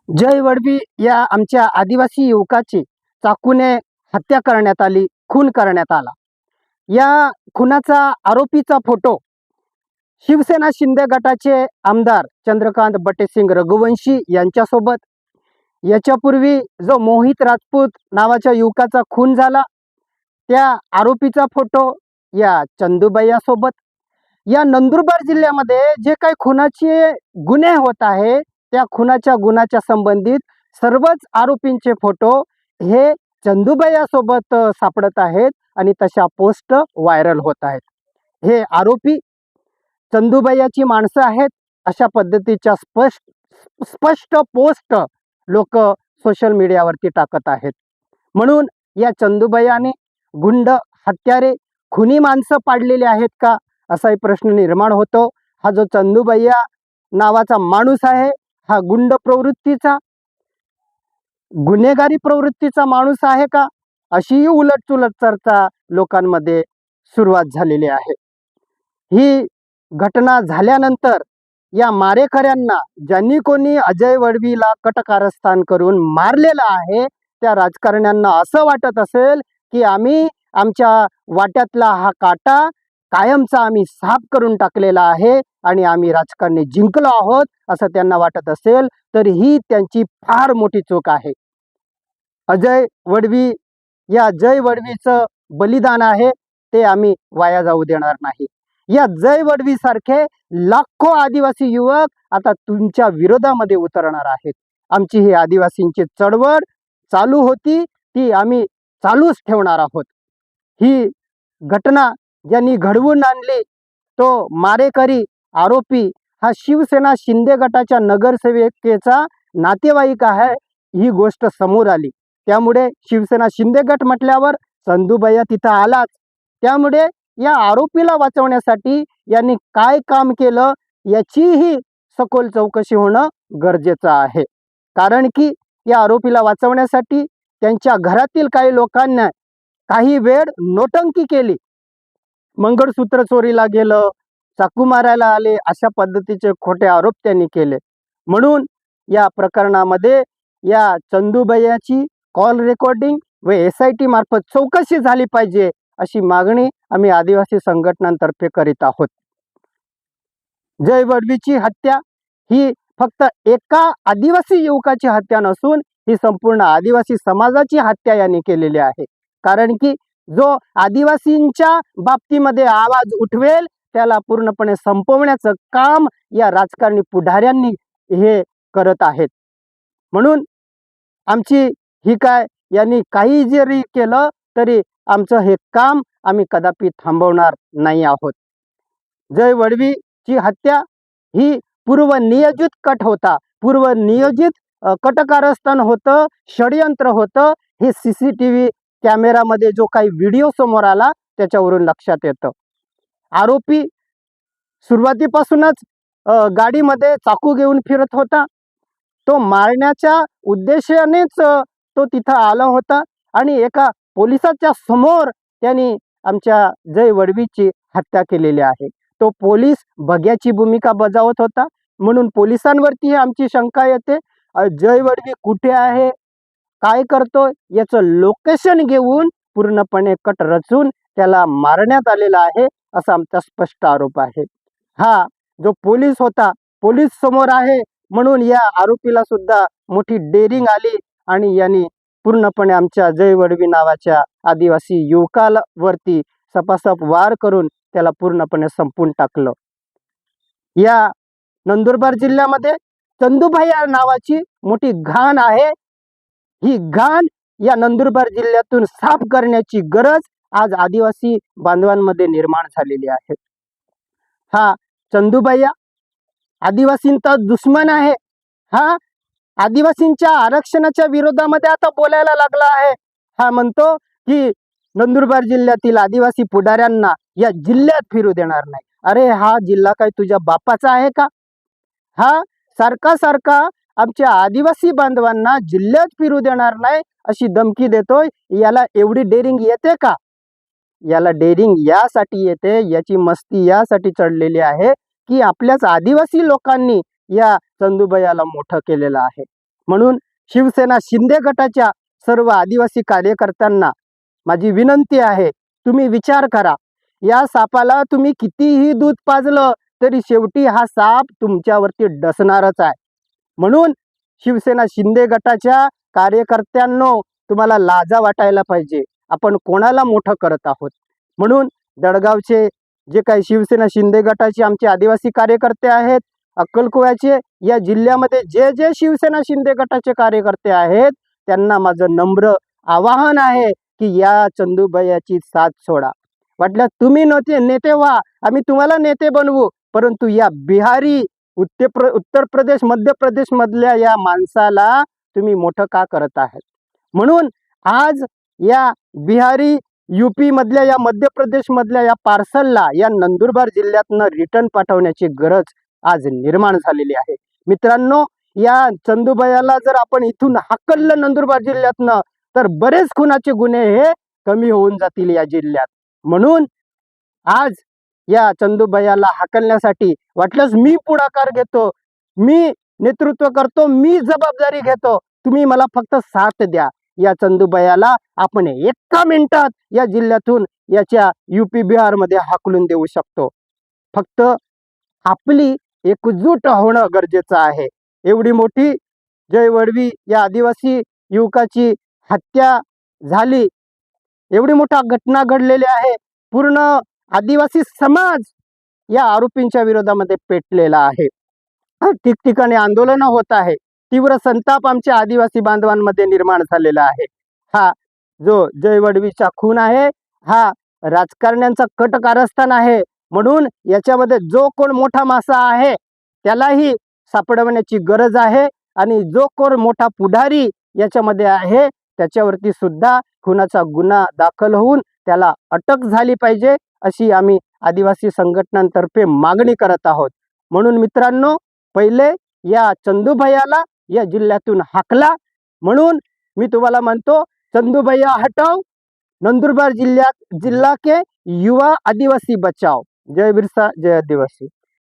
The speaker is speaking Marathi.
जय वडवी या आमच्या आदिवासी युवकाची चाकूने हत्या करण्यात आली, खून करण्यात आला. या खुनाचा आरोपीचा फोटो शिवसेना शिंदे गटाचे आमदार चंद्रकांत बटेसिंग रघुवंशी यांच्यासोबत, याच्यापूर्वी जो मोहित राजपूत नावाच्या युवकाचा खून झाला त्या आरोपीचा फोटो या चंदूबाईसोबत, या नंदुरबार जिल्ह्यामध्ये जे काही खुनाचे गुन्हे होत आहे त्या खुनाच्या गुन्ह्याच्या संबंधित सर्वच आरोपींचे फोटो हे चंदूबाईसोबत सापडत आहेत आणि तशा पोस्ट व्हायरल होत आहेत. हे आरोपी चंदूबाईची माणसं आहेत अशा पद्धतीच्या स्पष्ट पोस्ट लोक सोशल मीडियावरती टाकत आहेत. म्हणून या चंदूबाईने गुंड, हत्यारे, खुनी माणसं पाडलेले आहेत का असाही प्रश्न निर्माण होतो. हा जो चंदूबाई नावाचा माणूस आहे हा गुंड प्रवृत्तीचा, गुन्हेगारी प्रवृत्तीचा माणूस आहे का, अशी उलटसुलट चर्चा लोकांमध्ये सुरुवात झालेली आहे. ही घटना झाल्यानंतर या मारेकऱ्यांना, ज्यांनी कोणी अजय वडवीला कटकारस्थान करून मारलेलं आहे, त्या राजकारण्यांना असं वाटत असेल की आम्ही आमच्या वाट्यातला हा काटा कायमचा आम्ही साफ करून टाकलेला आहे आणि आम्ही राजकारणी जिंकलो आहोत असं त्यांना वाटत असेल तर ही त्यांची फार मोठी चूक आहे. अजय वडवी या जय वडवीचं बलिदान आहे ते आम्ही वाया जाऊ देणार नाही. या जय वडवी सारखे लाखो आदिवासी युवक आता तुमच्या विरोधामध्ये उतरणार आहेत. आमची ही आदिवासींची चळवळ चालू होती ती आम्ही चालूच ठेवणार आहोत. ही घटना ज्यांनी घडवून आणली तो मारेकरी आरोपी हा शिवसेना शिंदे गटाच्या नगरसेविकेचा नातेवाईक आहे, ही गोष्ट समोर आली. त्यामुळे शिवसेना शिंदे गट म्हटल्यावर चंदूबाई तिथं आलाच. त्यामुळे या आरोपीला वाचवण्यासाठी यांनी काय काम केलं याचीही सखोल चौकशी होणं गरजेचं आहे. कारण की या आरोपीला वाचवण्यासाठी त्यांच्या घरातील काही लोकांना काही वेळ नोटंकी केली, मंगळसूत्र चोरीला गेलं, चाकू मारायला आले, अशा पद्धतीचे खोटे आरोप त्यांनी केले. म्हणून या प्रकरणामध्ये या चंदूबाईची कॉल रेकॉर्डिंग व SIT मार्फत चौकशी झाली पाहिजे अशी मागणी आम्ही आदिवासी संघटनांतर्फे करीत आहोत. जय वडवीची हत्या ही फक्त एका आदिवासी युवकाची हत्या नसून ही संपूर्ण आदिवासी समाजाची हत्या यांनी केलेली आहे. कारण की जो आदिवासींच्या बाबतीमध्ये आवाज उठवेल त्याला पूर्णपणे संपवण्याचं काम या राजकारणी पुढाऱ्यांनी हे करत आहेत. म्हणून आमची ही काय यांनी काही जरी केलं तरी आमचं हे काम आम्ही कदापि थांबवणार नाही आहोत. जय वडवीची हत्या ही पूर्वनियोजित कट होता, पूर्वनियोजित कटकारस्थान होतं, षडयंत्र होतं. हे CCTV कॅमेरामध्ये जो काही व्हिडिओ समोर आला त्याच्यावरून लक्षात येतं. आरोपी सुरुवातीपासूनच गाडीमध्ये चाकू घेऊन फिरत होता. तो मारण्याच्या उद्देशानेच तो तिथं आला होता आणि एका पोलिसाच्या समोर त्यांनी आमच्या जय वडवीची हत्या केलेली आहे. तो पोलीस बघ्याची भूमिका बजावत होता म्हणून पोलिसांवरती आमची शंका येते. जय वडवी कुठे आहे, काय करतोय याचं लोकेशन घेऊन पूर्णपणे कट रचून त्याला मारण्यात आलेला आहे असा आमचा स्पष्ट आरोप आहे. हा जो पोलीस होता, पोलीस समोर आहे म्हणून या आरोपीला सुद्धा मोठी डेअरिंग आली आणि यांनी पूर्णपणे आमच्या जय वडवी नावाच्या आदिवासी युवकाला वरती सपासप वार करून त्याला पूर्णपणे संपून टाकलं. या नंदुरबार जिल्ह्यामध्ये चंदूबाई नावाची मोठी घाण आहे. ही घाण या नंदुरबार जिल्ह्यातून साफ करण्याची गरज आज आदिवासी बांधवांमध्ये निर्माण झालेली आहे. हा चंदूबाई आदिवासींचा दुश्मन आहे. हा आदिवासींच्या आरक्षणाच्या विरोधामध्ये आता बोलायला लागला आहे. हा म्हणतो की नंदुरबार जिल्ह्यातील आदिवासी पुढाऱ्यांना या जिल्ह्यात फिरू देणार नाही. अरे हा जिल्हा काय तुझ्या बापाचा आहे का? हा सारखा आमच्या आदिवासी बांधवांना जिल्ह्यात फिरू देणार नाही अशी धमकी देतोय. याला एवढी डेअरिंग येते का? याला डेअरिंग यासाठी येते, याची मस्ती यासाठी चढलेली आहे की आपल्याच आदिवासी लोकांनी या चंदूबाईला मोठं केलेलं आहे. म्हणून शिवसेना शिंदे गटाच्या सर्व आदिवासी कार्यकर्त्यांना माझी विनंती आहे, तुम्ही विचार करा. या सापाला तुम्ही कितीही दूध पाजलं तरी शेवटी हा साप तुमच्यावरती डसणारच आहे. म्हणून शिवसेना शिंदे गटाच्या कार्यकर्त्यांनो, तुम्हाला लाजा वाटायला पाहिजे. आपण कोणाला मोठं करत आहोत? म्हणून दडगावचे जे काही शिवसेना शिंदे गटाचे आमचे आदिवासी कार्यकर्ते आहेत, अक्कलकुव्याचे, या जिल्ह्यामध्ये जे जे शिवसेना शिंदे गटाचे कार्यकर्ते आहेत, त्यांना माझं नम्र आवाहन आहे की या चंदूभैयाची साथ सोडा. वाटल्यास तुम्ही नेते व्हा, आम्ही तुम्हाला नेते बनवू, परंतु या बिहारी, उत्तर प्रदेश, मध्य प्रदेश मधल्या या माणसाला तुम्ही मोठं का करत आहात? म्हणून आज या बिहारी, यूपी मधल्या, या मध्य प्रदेश मधल्या या पार्सलला या नंदुरबार जिल्ह्यातनं रिटर्न पाठवण्याची गरज आज निर्माण झालेली आहे. मित्रांनो, या चंदूभैयाला जर आपण इथून हाकललं नंदुरबार जिल्ह्यातनं, तर बरेच खुनाचे गुन्हे हे कमी होऊन जातील या जिल्ह्यात. म्हणून आज या चंदूभैयाला हाकलण्यासाठी वाटलंच मी पुढाकार घेतो, मी नेतृत्व करतो, मी जबाबदारी घेतो, तुम्ही मला फक्त साथ द्या. या चंदूभैयाला आपण एका मिनिटात या जिल्ह्यातून याच्या यूपी बिहार मध्ये हाकलून देऊ शकतो. फक्त आपली एकजूट होणं गरजेचं आहे. एवढी मोठी जय वडवी या आदिवासी युवकाची हत्या झाली, एवढी मोठा घटना घडलेली आहे. पूर्ण आदिवासी समाज या आरोपींच्या विरोधामध्ये पेटलेला आहे. ठिकठिकाणी आंदोलन होत आहे. तीव्र संताप आमच्या आदिवासी बांधवांमध्ये निर्माण झालेला आहे. हा जो जय वडवीचा खून आहे, हा राजकारण्यांचा कट कारस्थान आहे. म्हणून याच्यामध्ये जो कोण मोठा मासा आहे त्यालाही सापडवण्याची गरज आहे, आणि जो कोण मोठा पुढारी याच्यामध्ये आहे त्याच्यावरती सुद्धा खुनाचा गुन्हा दाखल होऊन त्याला अटक झाली पाहिजे, अशी आम्ही आदिवासी संघटनांतर्फे मागणी करत आहोत. म्हणून मित्रांनो, पहिले या चंदूभैयाला या जिल्ह्यातून हाकला. म्हणून मी तुम्हाला म्हणतो, चंदूभैया हटाओ, नंदुरबार जिल्हा के युवा आदिवासी बचाओ. जय बिरसा, जय आदिवासी.